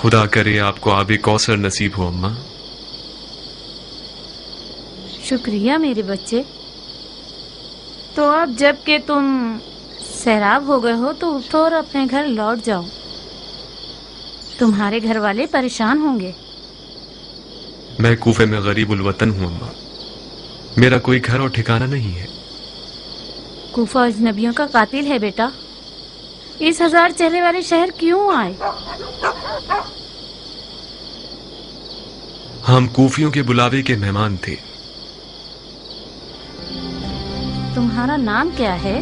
خدا کرے آپ کو آب کوثر نصیب ہو اماں۔ شکریہ میرے بچے۔ تو اب جب کہ تم سیراب ہو گئے ہو تو اٹھو اور اپنے گھر لوٹ جاؤ، تمہارے گھر والے پریشان ہوں گے۔ میں کوفے میں غریب الوطن ہوں اماں، میرا کوئی گھر اور ٹھکانہ نہیں ہے۔ کوفہ اجنبیوں کا قاتل ہے بیٹا، اس 1000 چہرے والے شہر کیوں آئے؟ ہم کوفیوں کے بلاوے کے مہمان تھے۔ تمہارا نام کیا ہے؟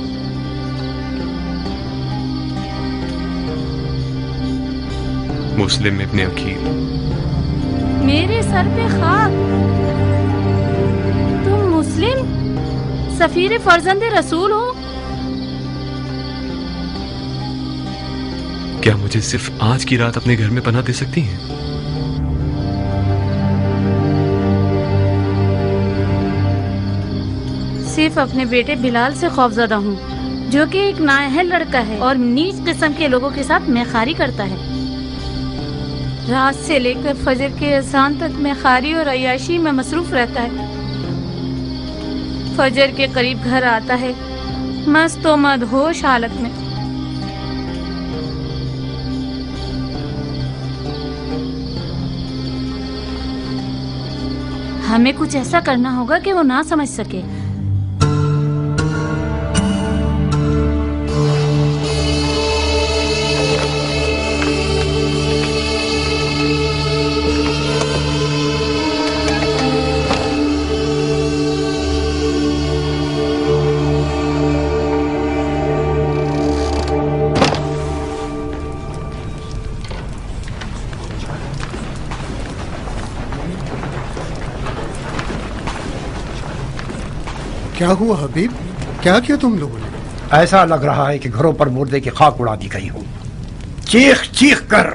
مسلم ابن عقیل۔ میرے سر پہ خاک! تم مسلم سفیر فرزند رسول ہو؟ کیا مجھے صرف آج کی رات اپنے گھر میں پناہ دے سکتی ہیں؟ صرف اپنے بیٹے بلال سے خوفزدہ ہوں، جو کہ ایک نااہل لڑکا ہے اور نیچ قسم کے لوگوں کے ساتھ میخاری کرتا ہے۔ رات سے لے کر فجر کے اذان تک میخاری اور عیاشی میں مصروف رہتا ہے۔ فجر کے قریب گھر آتا ہے مست و مدہوش حالت میں۔ ہمیں کچھ ایسا کرنا ہوگا کہ وہ نہ سمجھ سکے۔ کیا ہوا حبیب؟ کیا کیا تم لوگوں نے؟ ایسا لگ رہا ہے کہ گھروں پر مردے کی خاک اڑا دی گئی ہو۔ چیخ چیخ کر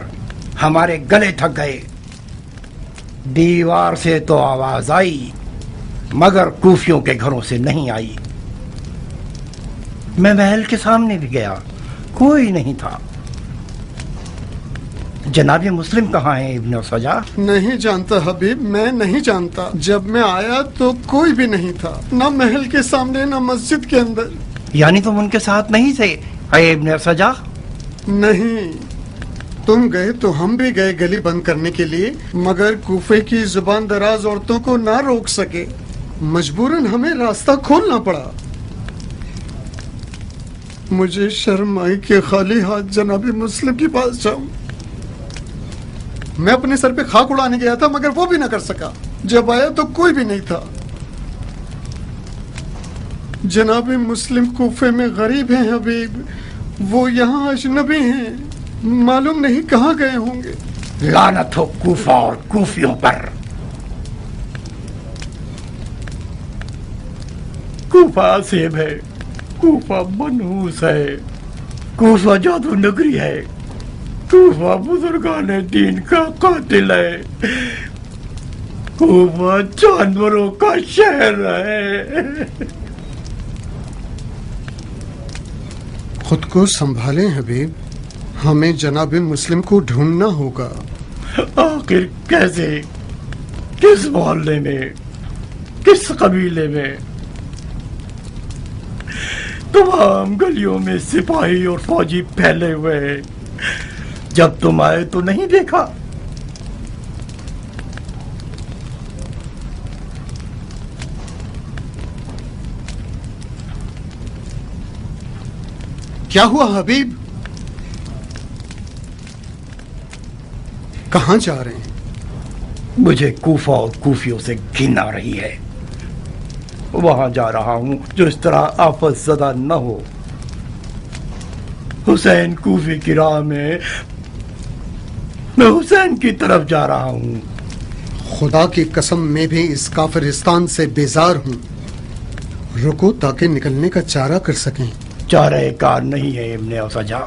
ہمارے گلے تھک گئے۔ دیوار سے تو آواز آئی مگر کوفیوں کے گھروں سے نہیں آئی۔ میں محل کے سامنے بھی گیا، کوئی نہیں تھا۔ جناب مسلم کہاں ہیں ابن سجا؟ نہیں جانتا حبیب، میں نہیں جانتا۔ جب میں آیا تو کوئی بھی نہیں تھا، نہ محل کے سامنے نہ مسجد کے اندر۔ یعنی تم ان کے ساتھ نہیں تھے اے ابن سجا؟ نہیں، تم گئے تو ہم بھی گئے گلی بند کرنے کے لیے، مگر کوفے کی زبان دراز عورتوں کو نہ روک سکے، مجبوراً ہمیں راستہ کھولنا پڑا۔ مجھے شرم آئی کہ خالی ہاتھ جناب مسلم کے پاس جاؤں۔ میں اپنے سر پہ خاک اڑانے گیا تھا مگر وہ بھی نہ کر سکا۔ جب آیا تو کوئی بھی نہیں تھا۔ جناب مسلم کوفے میں غریب ہیں حبیب، وہ یہاں اجنبی ہیں، معلوم نہیں کہاں گئے ہوں گے۔ لعنت ہو کوفہ اور کوفیوں پر۔ کوفہ عصیب ہے، کوفہ منحوس ہے، کوفہ جادو نگری ہے، کوفہ بزرگان دین کا قاتل ہے، کوفہ جانوروں کا شہر ہے۔ خود کو سنبھالیں حبیب، ہمیں جناب مسلم کو ڈھونڈنا ہوگا۔ آخر کیسے؟ کس محلے میں؟ کس قبیلے میں؟ تمام گلیوں میں سپاہی اور فوجی پھیلے ہوئے ہیں، جب تم آئے تو نہیں دیکھا۔ کیا ہوا حبیب؟ کہاں جا رہے ہیں؟ مجھے کوفہ اور کوفیوں سے گھن آ رہی ہے۔ وہاں جا رہا ہوں جو اس طرح آفت زدہ نہ ہو۔ حسین کوفی کی راہ میں حسین کی طرف جا رہا ہوں۔ خدا کی قسم میں بھی اس کافرستان سے بیزار ہوں۔ رکو تاکہ نکلنے کا چارہ کر سکیں۔ چارہ کار نہیں ہے ابن سجا،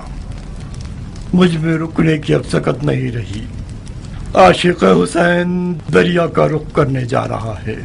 مجھ میں رکنے کی اب سکت نہیں رہی۔ عاشق حسین دریا کا رخ کرنے جا رہا ہے۔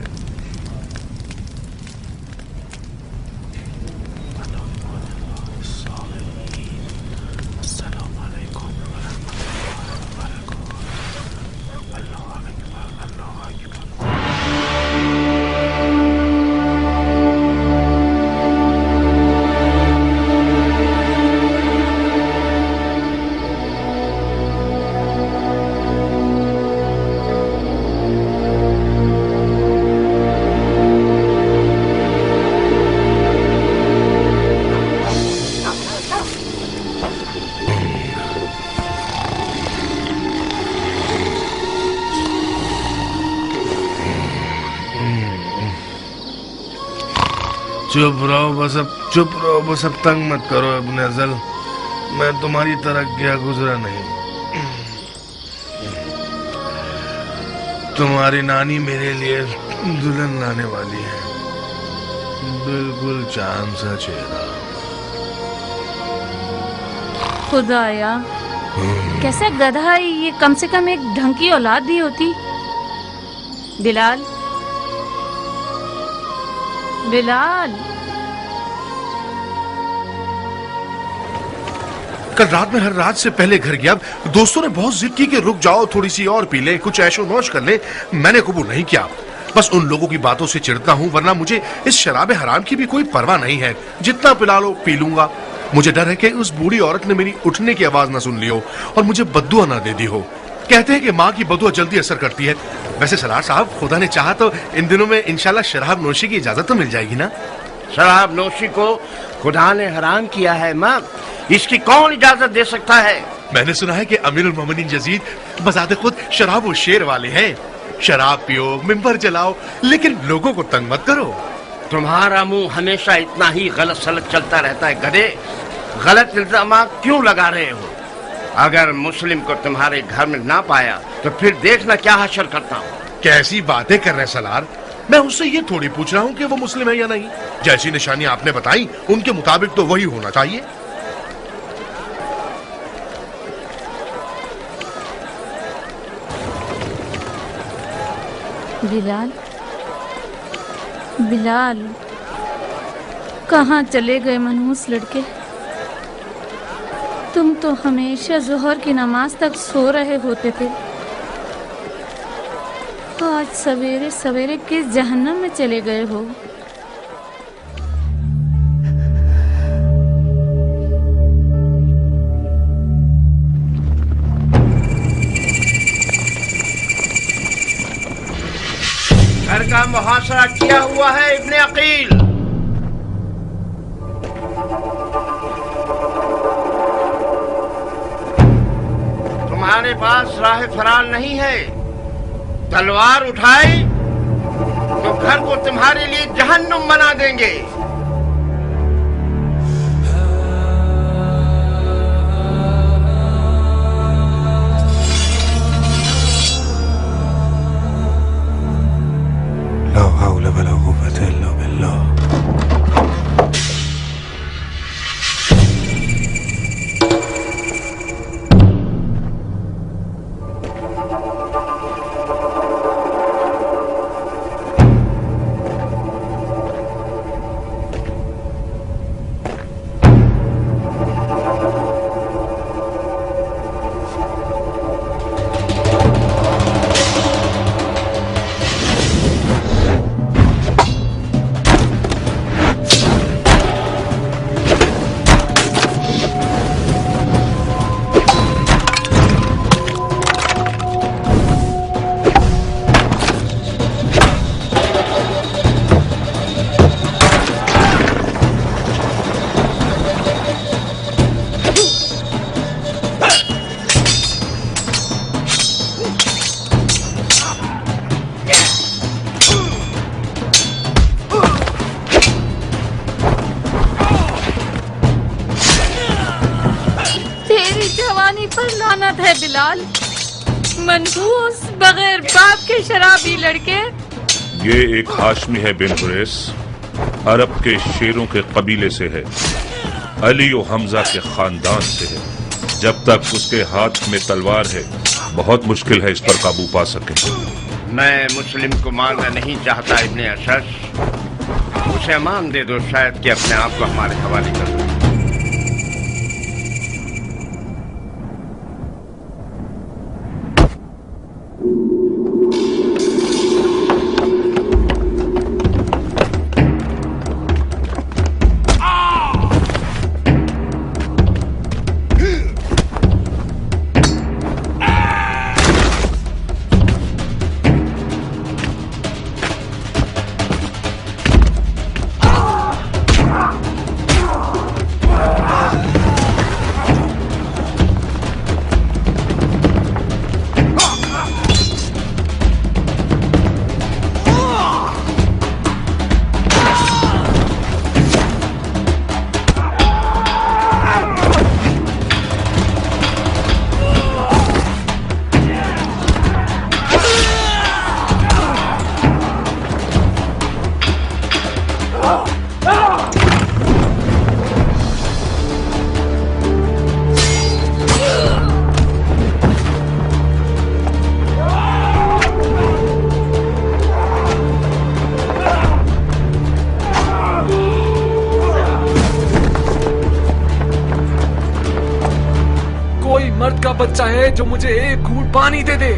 चुप रहो बस अब तंग मत करो इब्ने अज़ल। मैं तुम्हारी तरह गया गुजरा नहीं। तुम्हारी नानी मेरे लिए दुल्हन लाने वाली है, बिल्कुल चांद सा चेहरा। खुदाया, कैसा गधा है ये, कम से कम एक ढंग की औलाद भी होती। बिलाल, बिलाल, कल रात में हर रात से पहले घर गया। दोस्तों ने बहुत जिद की कि रुक जाओ, थोड़ी सी और पी ले, कुछ ऐशो नौश कर ले। मैंने कबूल नहीं किया। बस उन लोगों की बातों से चिढ़ता हूँ, वरना मुझे इस शराब हराम की भी कोई परवाह नहीं है। जितना पिला लो पी लूंगा। मुझे डर है कि उस बूढ़ी औरत ने मेरी उठने की आवाज ना सुन ली हो और मुझे बद्दुआ ना दे दी हो। कहते हैं कि माँ की बदुआ जल्दी असर करती है। वैसे सलार साहब, खुदा ने चाहा तो इन दिनों में इंशाल्लाह शराब नोशी की इजाजत तो मिल जाएगी ना? शराब नोशी को खुदा ने हराम किया है माँ, इसकी कौन इजाजत दे सकता है? मैंने सुना है कि अमीरुल मोमिनीन यजीद बजाते खुद शराब और शेर वाले हैं। शराब पियो, मिंबर जलाओ, लेकिन लोगों को तंग मत करो। तुम्हारा मुंह हमेशा इतना ही गलत सलत चलता रहता है गधे। गलत इल्जाम क्यों लगा रहे हो? अगर मुस्लिम को तुम्हारे घर में ना पाया तो फिर देखना क्या हशर करता हूँ। कैसी बातें कर रहे सलार? मैं उससे ये थोड़ी पूछ रहा हूँ कि वो मुस्लिम है या नहीं। जैसी निशानी आपने बताई उनके मुताबिक तो वही होना चाहिए। बिलाल, बिलाल, कहाँ चले गए मनहूस लड़के? तुम तो हमेशा जोहर की नमाज तक सो रहे होते थे। आज सवेरे सवेरे किस जहन्नम में चले गए हो? घर का मुहासरा किया हुआ है इब्ने अकील। तुम्हारे पास राह फरार नहीं है। तलवार उठाई तो घर को तुम्हारे लिए जहन्नुम बना देंगे। ला हौल वला कुव्वता इल्ला बिल्लाह। पर लानत है बिलाल, मनहूस बगैर बाप के शराबी लड़के। ये एक हाशमी है बिन हुरैस, अरब के शेरों के कबीले से है, अली और हमजा के खानदान से है। जब तक उसके हाथ में तलवार है बहुत मुश्किल है इस पर काबू पा सके। मैं मुस्लिम को मारना नहीं चाहता इब्ने अशश, उसे अमान दे दो, शायद कि अपने आप को हमारे हवाले कर दो। बच्चा है जो मुझे एक घूंट पानी दे दे।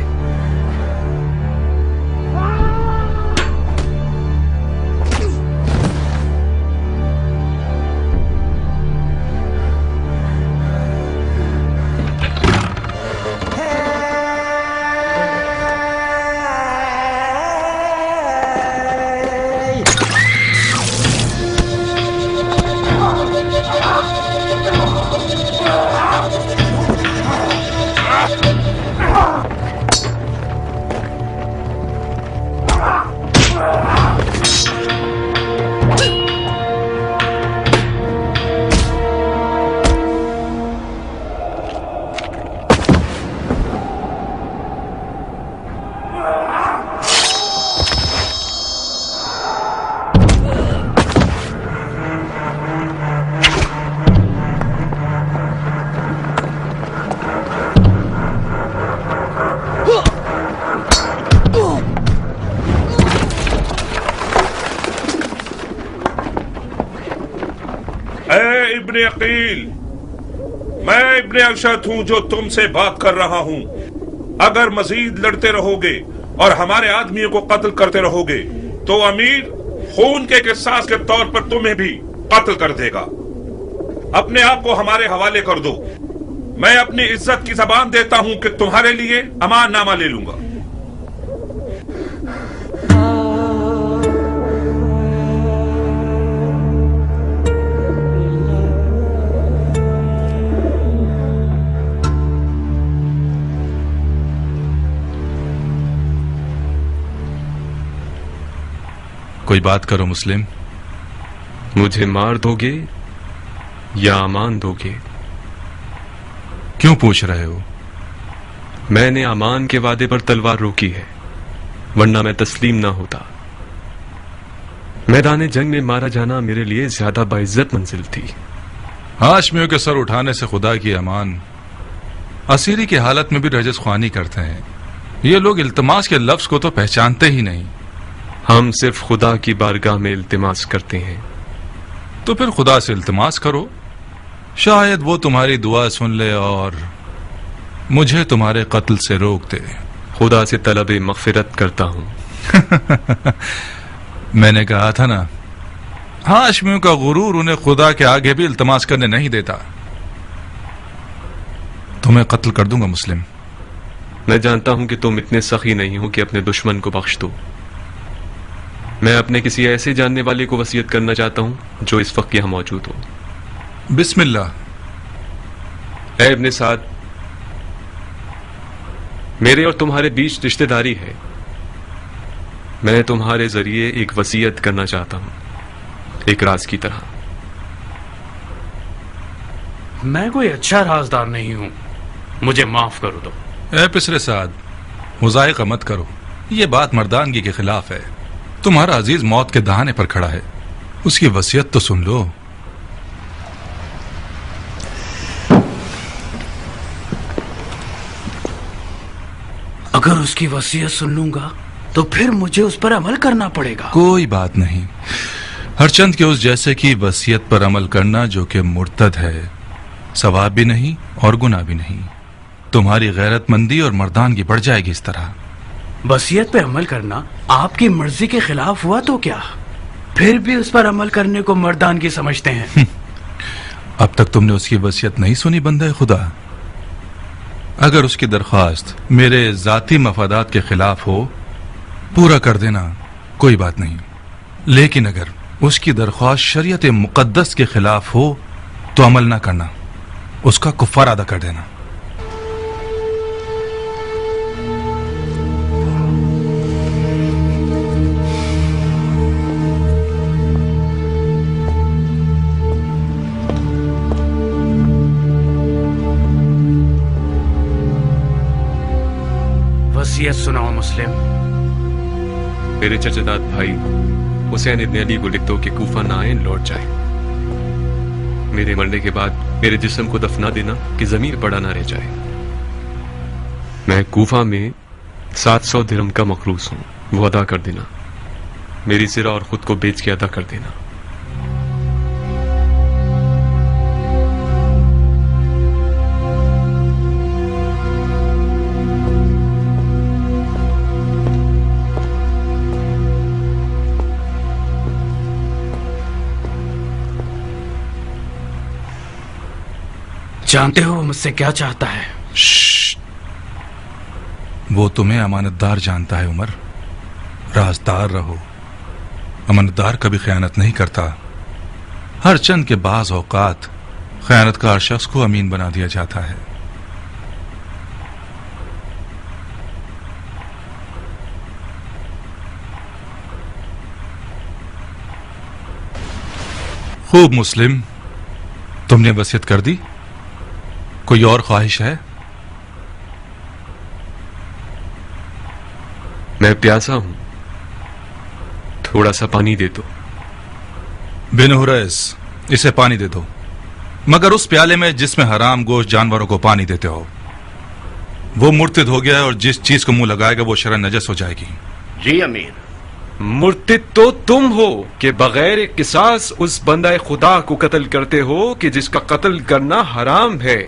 इब्ने अकील, मैं इब्ने अशद हूं जो तुमसे बात कर रहा हूं। अगर मजीद लड़ते रहोगे और हमारे आदमियों को कत्ल करते रहोगे तो अमीर खून के किसास के तौर पर तुम्हें भी कत्ल कर देगा। अपने आप को हमारे हवाले कर दो। मैं अपनी इज्जत की जबान देता हूं कि तुम्हारे लिए अमान नामा ले लूंगा। कोई बात करो मुस्लिम। मुझे मार दोगे या अमान दोगे? क्यों पूछ रहे हो? मैंने अमान के वादे पर तलवार रोकी है, वरना मैं तस्लीम ना होता। मैदान जंग में मारा जाना मेरे लिए ज्यादा बाइज्जत मंजिल थी। हाशमियों के सर उठाने से खुदा की अमान। असीरी की हालत में भी रजस ख्वानी करते हैं। ये लोग इल्तमास के लफ्ज को तो पहचानते ही नहीं। हम सिर्फ खुदा की बारगाह में इल्तिमास करते हैं। तो फिर खुदा से इल्तिमास करो, शायद वो तुम्हारी दुआ सुन ले और मुझे तुम्हारे कत्ल से रोक दे। खुदा से तलब मगफिरत करता हूं। मैंने कहा था ना, हाशमियों का गुरूर उन्हें खुदा के आगे भी इल्तिमास करने नहीं देता। तुम्हें कत्ल कर दूंगा मुस्लिम। मैं जानता हूं कि तुम इतने सखी नहीं हो कि अपने दुश्मन को बख्श दो। मैं अपने किसी ऐसे जानने वाले को वसीयत करना चाहता हूं जो इस वक्त यहां मौजूद हो। बिस्मिल्लाह। ऐ इब्ने साद, मेरे और तुम्हारे बीच रिश्तेदारी है। मैं तुम्हारे जरिए एक वसीयत करना चाहता हूं, एक राज की तरह। मैं कोई अच्छा राजदार नहीं हूं, मुझे माफ करो दो। ऐ पिसरे साद, मुज़ायका मत करो। ये बात मर्दानगी के खिलाफ है। तुम्हारा अजीज मौत के दहाने पर खड़ा है, उसकी वसीयत तो सुन लो। अगर उसकी वसीयत सुन लूंगा तो फिर मुझे उस पर अमल करना पड़ेगा। कोई बात नहीं। हरचंद के उस जैसे की वसीयत पर अमल करना जो कि मुर्तद है, सवाब भी नहीं और गुनाह भी नहीं। तुम्हारी गैरतमंदी और मर्दानगी बढ़ जाएगी इस तरह। वसीयत पे अमल करना आपकी मर्जी के खिलाफ हुआ तो क्या? फिर भी उस पर अमल करने को मर्दानगी समझते हैं। अब तक तुमने उसकी वसीयत नहीं सुनी बंदे खुदा। अगर उसकी दरख्वास्त मेरे जाती मफादात के खिलाफ हो, पूरा कर देना, कोई बात नहीं। लेकिन अगर उसकी दरख्वास्त शरीयत मुकद्दस के खिलाफ हो तो अमल ना करना, उसका कुफ्फार अदा कर देना। वसीयत सुनाओ मुस्लिम। मेरे चचेदाद भाई हुसैन इब्ने अली को लिख दो कि कूफा ना आए, लौट जाए। मेरे मरने के बाद मेरे जिस्म को दफना देना कि जमीन पड़ा ना रह जाए। मैं कूफा में 700 दिरहम का मखरूस हूं, वो अदा कर देना। मेरी सिरा और खुद को बेच के अदा कर देना। जानते हो वो मुझसे क्या चाहता है? वो तुम्हें अमानतदार जानता है उमर। राजदार रहो। अमानतदार कभी खयानत नहीं करता। हर चंद के बाज औकात खयानतकार शख्स को अमीन बना दिया जाता है। खूब मुस्लिम, तुमने वसीयत कर दी। कोई और ख्वाहिश है? मैं प्यासा हूं, थोड़ा सा पानी दे दो। बिन हुरैस, इसे पानी दे दो, मगर उस प्याले में जिसमें हराम गोश्त जानवरों को पानी देते हो। वो मुर्तिद हो गया है और जिस चीज को मुंह लगाएगा वो शरन नजस हो जाएगी। जी अमीर। मुर्तिद तो तुम हो कि बगैर किसास उस बंदा खुदा को कत्ल करते हो कि जिसका कत्ल करना हराम है।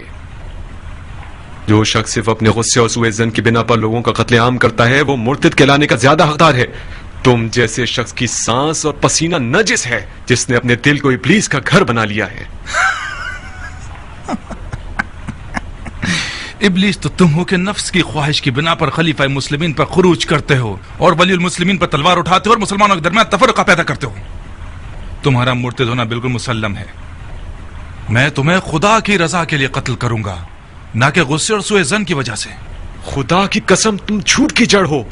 जो शख्स सिर्फ अपने गुस्से और सुए ज़न की बिना पर लोगों का कत्लेआम करता है वो मुर्तिद कहलाने का ज्यादा हकदार है। तुम जैसे शख्स की सांस और पसीना नजिस है जिसने अपने दिल को इब्लीस का घर बना लिया है। इब्लीस तो तुम हो कि नफ्स की ख्वाहिश की बिना पर खलीफा मुस्लिमीन पर खुरूज करते हो और वलीउल मुस्लिमीन पर तलवार उठाते हो और मुसलमानों के दरमियान तफरका पैदा करते हो। तुम्हारा मुर्तिद होना बिल्कुल मुसल्लम है। मैं तुम्हें खुदा की रजा के लिए कत्ल करूंगा, ना कि गुस्से और सुए ज़न की वजह से। खुदा की कसम, तुम झूठ की जड़ हो।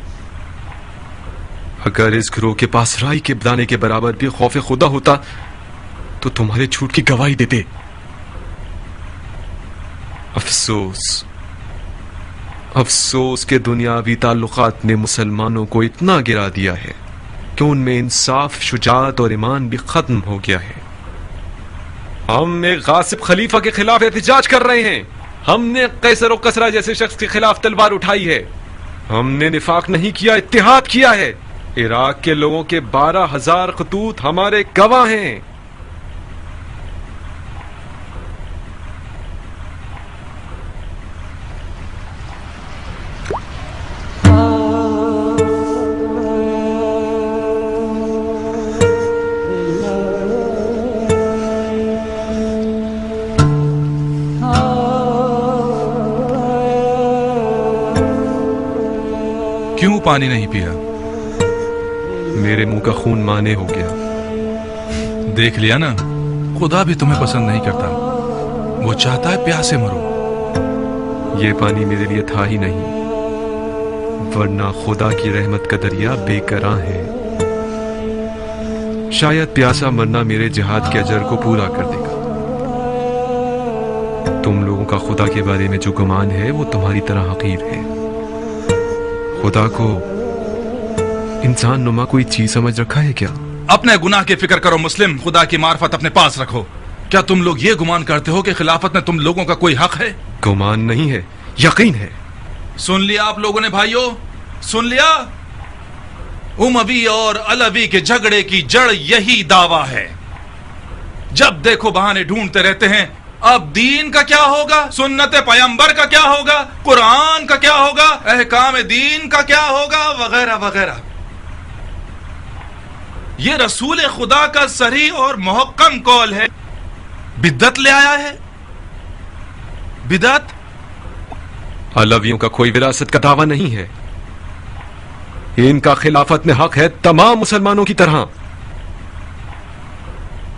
अगर इस गिरोह के पास राई के दाने के बराबर भी खौफ खुदा होता तो तुम्हारे झूठ की गवाही देते। अफसोस, अफसोस के दुनियावी ताल्लुकात ने मुसलमानों को इतना गिरा दिया है कि उनमें इंसाफ, शुजाअत और ईमान भी खत्म हो गया है। हम एक गासिब खलीफा के खिलाफ एहतिजाज कर रहे हैं। हमने कैसर और कसरा जैसे शख्स के खिलाफ तलवार उठाई है। हमने निफाक नहीं किया, इत्तिहाद किया है। इराक के लोगों के 12,000 खतूत हमारे गवाह हैं। क्यों पानी नहीं पिया? मेरे मुंह का खून माने हो गया। देख लिया ना, खुदा भी तुम्हें पसंद नहीं करता। वो चाहता है प्यासे मरो। ये पानी मेरे लिए था ही नहीं, वरना खुदा की रहमत का दरिया बेकरां है। शायद प्यासा मरना मेरे जिहाद के अजर को पूरा कर देगा। तुम लोगों का खुदा के बारे में जो गुमान है वो तुम्हारी तरह हकीर है। खुदा को इंसान नुमा कोई चीज समझ रखा है क्या? अपने गुनाह की फिक्र करो मुस्लिम, खुदा की मार्फत अपने पास रखो। क्या तुम लोग ये गुमान करते हो कि खिलाफत में तुम लोगों का कोई हक है? गुमान नहीं है, यकीन है। सुन लिया आप लोगों ने भाइयों, सुन लिया? उमवी और अलवी के झगड़े की जड़ यही दावा है। जब देखो बहाने ढूंढते रहते हैं। अब दीन का क्या होगा, सुन्नत पैगंबर का क्या होगा, कुरान का क्या होगा, अहकाम दीन का क्या होगा, वगैरह वगैरह। ये रसूल खुदा का सही और मुहक्कम कौल है। बिदअत ले आया है। बिदअत अलवियों का कोई विरासत का दावा नहीं है। इनका खिलाफत में हक है तमाम मुसलमानों की तरह।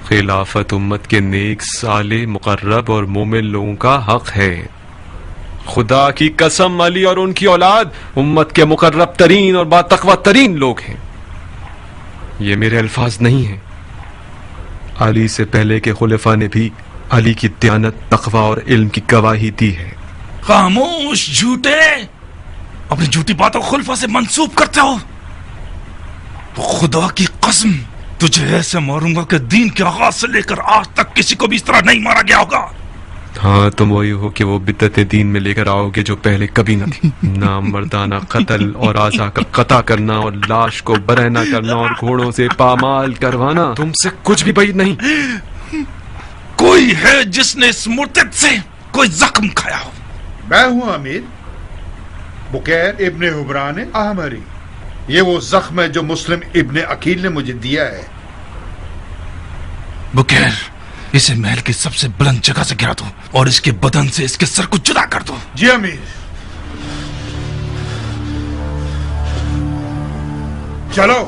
खिलाफत उम्मत के नेक, साले, मुकर्रब और मोमिन लोगों का हक है। खुदा की कसम, अली और उनकी औलाद उम्मत के मुकर्रब तरीन और बातकवा तरीन लोग हैं। ये मेरे अल्फाज नहीं हैं। अली से पहले के खुलफा ने भी अली की दयानत, तकवा और इल्म की गवाही दी है। खामोश झूठे, अपनी झूठी बातों को खुलफा से मंसूब करते हो। खुदा की कसम, तुझे ऐसे मारूंगा कि दीन के आगाज से लेकर आज तक किसी को भी इस तरह नहीं मारा गया होगा। हाँ, तुम वही हो कि वो बिद्दत दीन में लेकर आओगे जो पहले कभी न थी। नाम मर्दाना कत्ल और आजा का कता करना और लाश को बरहना करना और घोड़ों से पामाल करवाना तुमसे कुछ भी بعید नहीं। कोई है जिसने इस मुर्तद से कोई जख्म खाया हो? मैं हूं अमीर, बुकैर इब्ने हुबरान अहमरी। ये वो जख्म है जो मुस्लिम इब्ने अकील ने मुझे दिया है। बुकैर, اسے محل کی سب سے بلند جگہ سے گرا دو اور اس کے بدن سے اس کے سر کو جدا کر دو. جی امیر. چلو.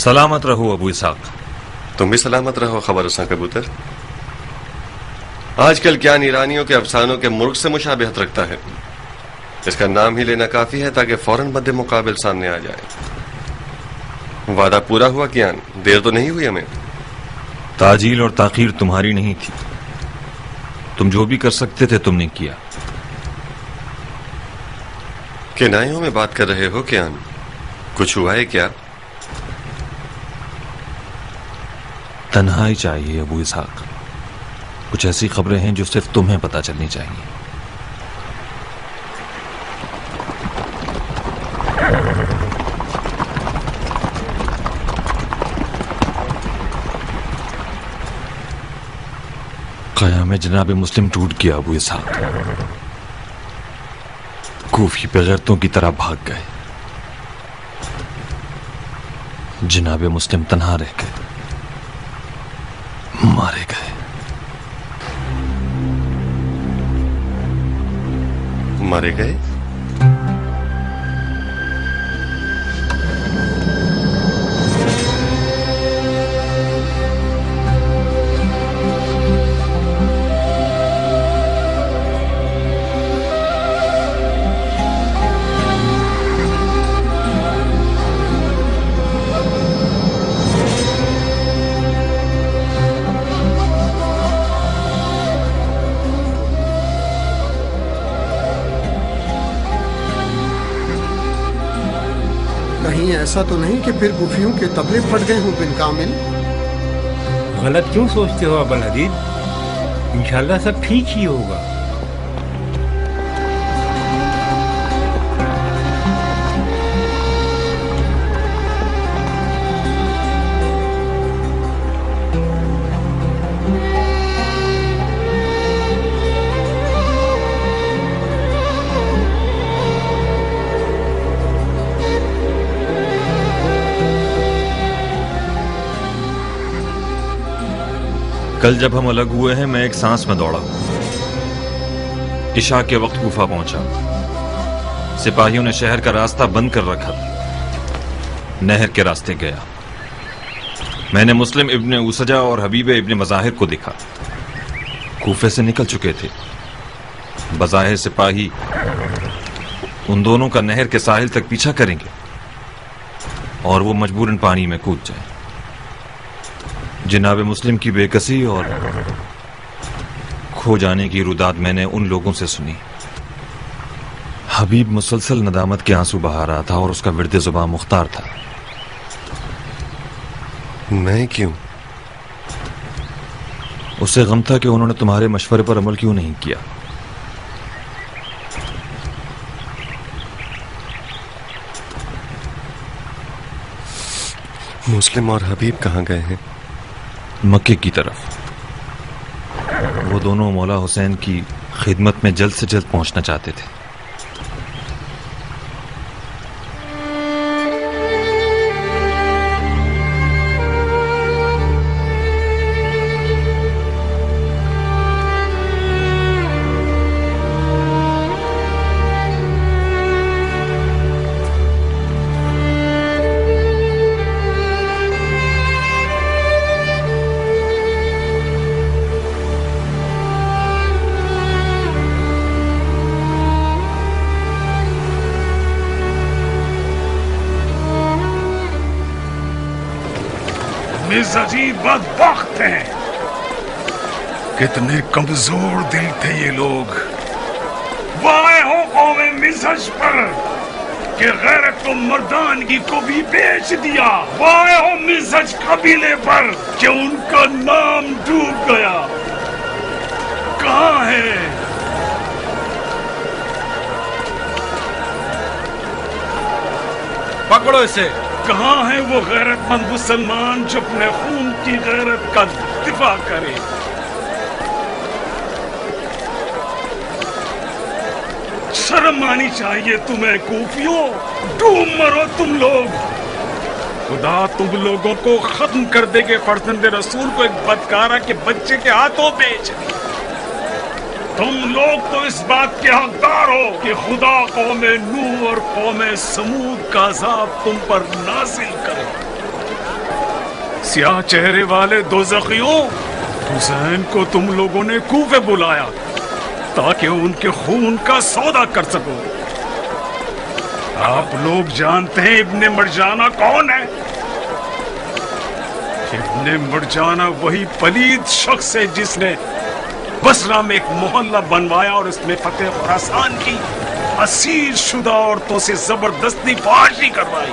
سلامت رہو ابو اسحاق. تم بھی سلامت رہو خبر رساں کبوتر. آج کل کیان ایرانیوں کے افسانوں کے مرغ سے مشابہت رکھتا ہے. اس کا نام ہی لینا کافی ہے تاکہ فوراً مد مقابل سامنے آ جائے. وعدہ پورا ہوا کیان؟ دیر تو نہیں ہوئی ہمیں؟ تاجیل اور تاخیر تمہاری نہیں تھی. تم جو بھی کر سکتے تھے تم نے کیا. کنایوں میں بات کر رہے ہو کیان؟ کچھ ہوا ہے کیا؟ تنہائی چاہیے ابو اسحاق. کچھ ایسی خبریں ہیں جو صرف تمہیں پتہ چلنی چاہیے. قیام جناب مسلم ٹوٹ گیا ابو اسحاق. کوفی بغیرتوں کی طرح بھاگ گئے. جناب مسلم تنہا رہ گئے، مارے گئے. مارے گئے؟ ایسا تو نہیں کہ پھر کوفیوں کے طبلے پھٹ گئے ہوں بن کامل؟ غلط کیوں سوچتے ہو ابو الحدید؟ انشاءاللہ سب ٹھیک ہی ہوگا. کل جب ہم الگ ہوئے ہیں میں ایک سانس میں دوڑا ہوں. عشاء کے وقت کوفہ پہنچا. سپاہیوں نے شہر کا راستہ بند کر رکھا تھا. نہر کے راستے گیا. میں نے مسلم ابن اوسجا اور حبیب ابن مظاہر کو دیکھا. کوفے سے نکل چکے تھے. بظاہر سپاہی ان دونوں کا نہر کے ساحل تک پیچھا کریں گے اور وہ مجبوراً پانی میں کود جائیں. جناب مسلم کی بے کسی اور کھو جانے کی روداد میں نے ان لوگوں سے سنی. حبیب مسلسل ندامت کے آنسو بہا رہا تھا اور اس کا ورد زباں مختار تھا. میں کیوں؟ اسے غم تھا کہ انہوں نے تمہارے مشورے پر عمل کیوں نہیں کیا. مسلم اور حبیب کہاں گئے ہیں؟ مکے کی طرف. وہ دونوں مولا حسین کی خدمت میں جلد سے جلد پہنچنا چاہتے تھے. عجیب بدبخت ہیں. کتنے کمزور دل تھے یہ لوگ. وائے ہو قوم مزہج پر کہ غیرت و مردانگی کو بھی بیچ دیا. وائے ہو مزہج قبیلے پر کہ ان کا نام ڈوب گیا. کہاں ہے پکڑو اسے. کہاں ہے وہ غیرت مند مسلمان جو اپنے خون کی غیرت کا دفاع کرے؟ شرم آنی چاہیے تمہیں کوفیوں. ڈوب مرو تم لوگ. خدا تم لوگوں کو ختم کر دے گے. فرزند رسول کو ایک بدکارہ کے بچے کے ہاتھوں بیچ دی. تم لوگ تو اس بات کے حقدار ہو کہ خدا قوم نوح اور قوم سمود کا عذاب تم پر نازل کرے. سیاہ چہرے والے دوزخیوں، حسین کو تم لوگوں نے کوفے بلایا تاکہ ان کے خون کا سودا کر سکو. آپ لوگ جانتے ہیں ابن مرجانہ کون ہے؟ ابن مرجانہ وہی پلید شخص ہے جس نے بصرہ میں ایک محلہ بنوایا اور اس میں فتح خراسان کی اسیر شدہ عورتوں سے زبردستی فحاشی کروائی.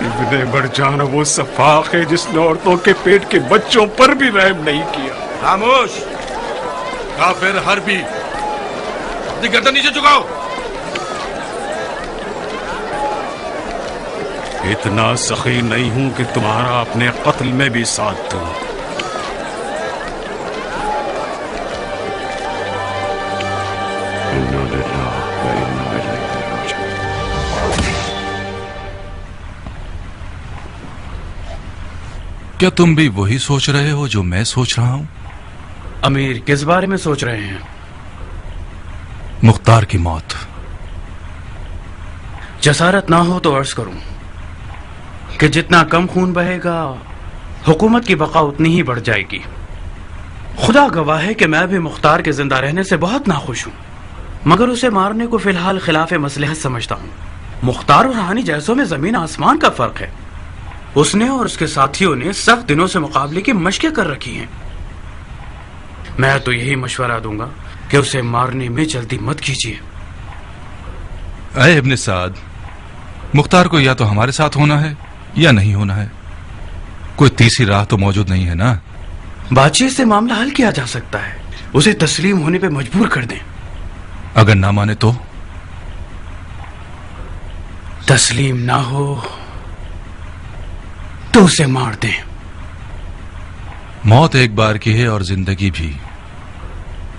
ابن مرجانہ وہ سفاق ہے جس نے عورتوں کے پیٹ کے بچوں پر بھی رحم نہیں کیا. خاموش کافر حربی، اپنی گردن نیچے جھکاؤ. اتنا سخی نہیں ہوں کہ تمہارا اپنے قتل میں بھی ساتھ دوں. کیا تم بھی وہی سوچ رہے ہو جو میں سوچ رہا ہوں؟ امیر کس بارے میں سوچ رہے ہیں؟ مختار کی موت. جسارت نہ ہو تو عرض کروں کہ جتنا کم خون بہے گا حکومت کی بقا اتنی ہی بڑھ جائے گی. خدا گواہ ہے کہ میں بھی مختار کے زندہ رہنے سے بہت ناخوش ہوں، مگر اسے مارنے کو فی الحال خلاف مصلحت سمجھتا ہوں. مختار اور رانی جیسوں میں زمین آسمان کا فرق ہے. اس نے اور اس کے ساتھیوں نے سخت دنوں سے مقابلے کی مشقیں کر رکھی ہیں. میں تو یہی مشورہ دوں گا کہ اسے مارنے میں جلدی مت کیجیے. اے ابن سعد، مختار کو یا تو ہمارے ساتھ ہونا ہے یا نہیں ہونا ہے. کوئی تیسری راہ تو موجود نہیں ہے نا؟ بات چیت سے معاملہ حل کیا جا سکتا ہے. اسے تسلیم ہونے پہ مجبور کر دیں. اگر نہ مانے تو؟ تسلیم نہ ہو تو اسے مار دیں. موت ایک بار کی ہے اور زندگی بھی.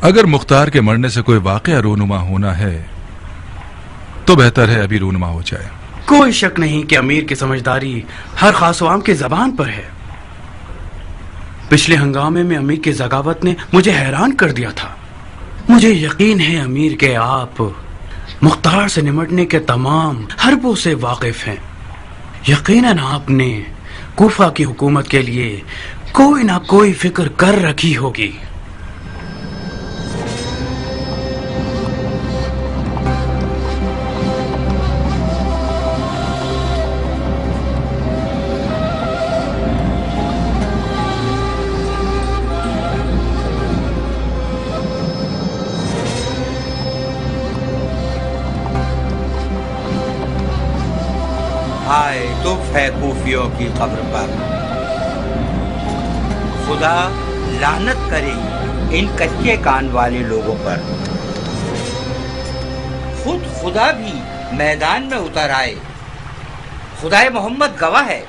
اگر مختار کے مرنے سے کوئی واقعہ رونما ہونا ہے تو بہتر ہے ابھی رونما ہو جائے. کوئی شک نہیں کہ امیر کی سمجھداری ہر خاص و عام کی زبان پر ہے. पिछले हंगामे में अमीर की ज़गावत ने मुझे हैरान कर दिया था। मुझे यकीन है अमीर के आप मुख्तार से निमटने के तमाम हरबों से वाकिफ हैं। यकीनन आपने कूफा की हुकूमत के लिए कोई ना कोई फिक्र कर रखी होगी। आए दुख है कूफियों की कब्र पर, खुदा लानत करे इन कच्चे कान वाले लोगों पर। खुद खुदा भी मैदान में उतर आए। खुदाए मोहम्मद गवाह है,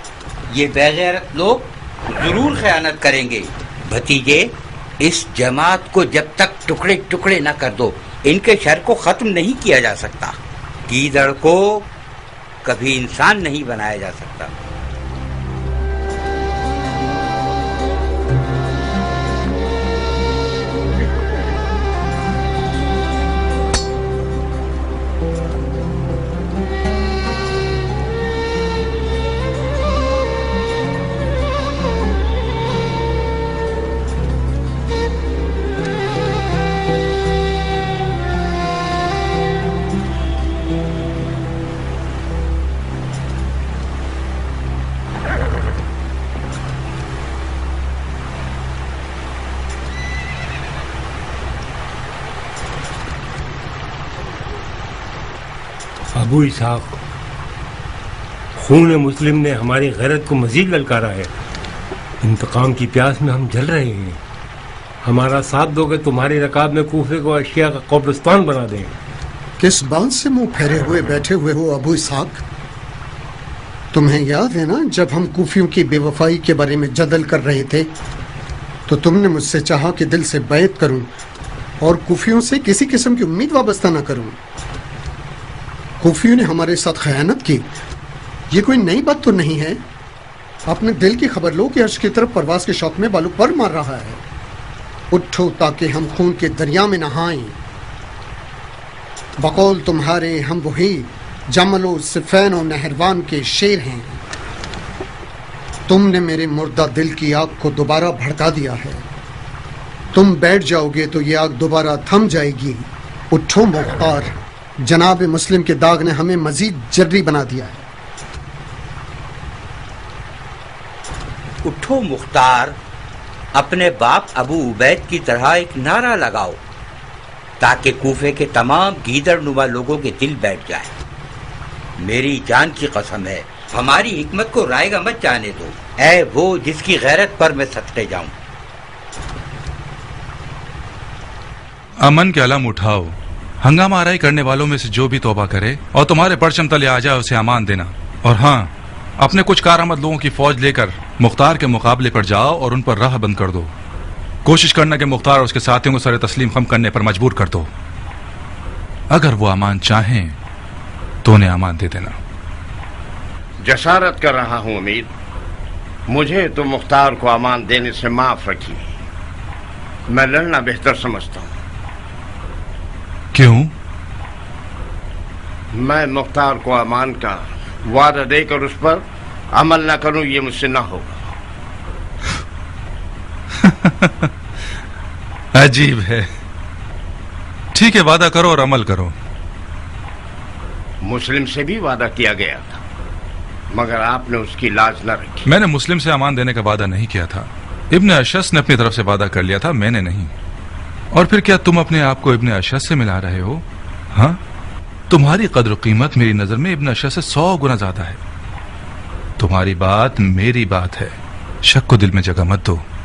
ये बेगैरत लोग जरूर खयानत करेंगे। भतीजे, इस जमात को जब तक टुकड़े टुकड़े न कर दो, इनके शर को खत्म नहीं किया जा सकता। गीदड़ को कभी इंसान नहीं बनाया जा सकता। अबू इसहाक, खून मुस्लिम ने हमारी गैरत को मजीद ललकारा है। इंतकाम की प्यास में हम जल रहे हैं। हमारा साथ दोगे तुम्हारी रकाब में कूफे को अशिया का कब्रिस्तान बना देंगे। किस बात से मुंह फेरे हुए बैठे हुए हो अबू इसहाक? तुम्हें याद है ना, जब हम कूफियों की बेवफाई के बारे में जदल कर रहे थे तो तुमने मुझसे चाहा कि दिल से बैत करूं और कूफियों से किसी किस्म की उम्मीद वाबस्ता न करूं। कूफियों ने हमारे साथ खयानत की, ये कोई नई बात तो नहीं है। अपने दिल की खबर लो कि अर्श की तरफ परवाज के शौक में बालू पर मार रहा है। उठो ताकि हम खून के दरिया में नहाएं। बकौल तुम्हारे हम वही जमलो सिफैन और नहरवान के शेर हैं। तुमने मेरे मुर्दा दिल की आग को दोबारा भड़का दिया है। तुम बैठ जाओगे तो ये आग दोबारा थम जाएगी। उठो मुख्तार, जनाब मुस्लिम के दाग ने हमें मजीद जर्री बना दिया है। उठो मुख्तार, अपने बाप अबू उबैद की तरह एक नारा लगाओ ताकि कूफे के तमाम गीदड़ नुमा लोगों के दिल बैठ जाए। मेरी जान की कसम है, हमारी हिकमत को रायगा मत जाने दो। ऐ वो जिसकी गैरत पर मैं सदके जाऊं। अमन के अलम उठाओ। हंगामा आराई करने वालों में से जो भी तौबा करे और तुम्हारे परचम तले आ जाए उसे अमान देना। और हाँ, अपने कुछ कारआमद लोगों की फौज लेकर मुख्तार के मुकाबले पर जाओ और उन पर राह बंद कर दो। कोशिश करना कि मुख्तार और उसके साथियों को सर तस्लीम खम करने पर मजबूर कर दो। अगर वो अमान चाहें तो उन्हें अमान दे देना। जसारत कर रहा हूं अमीर, मुझे तो मुख्तार को अमान देने से माफ रखिए। मैं लड़ना बेहतर समझता हूं। क्यों? मैं मुख्तार को अमान का वादा देकर उस पर अमल न करूं, ये मुझसे ना होगा। अजीब है। ठीक है, वादा करो और अमल करो। मुस्लिम से भी वादा किया गया था, मगर आपने उसकी लाज न रखी। मैंने मुस्लिम से अमान देने का वादा नहीं किया था। इब्न अशस ने अपनी तरफ से वादा कर लिया था, मैंने नहीं। और फिर क्या तुम अपने आप को इब्न अशस से मिला रहे हो? हाँ, तुम्हारी कद्र कीमत मेरी नजर में इब्न अशस से 100 गुना ज्यादा है। तुम्हारी बात मेरी बात है, शक को दिल में जगह मत दो।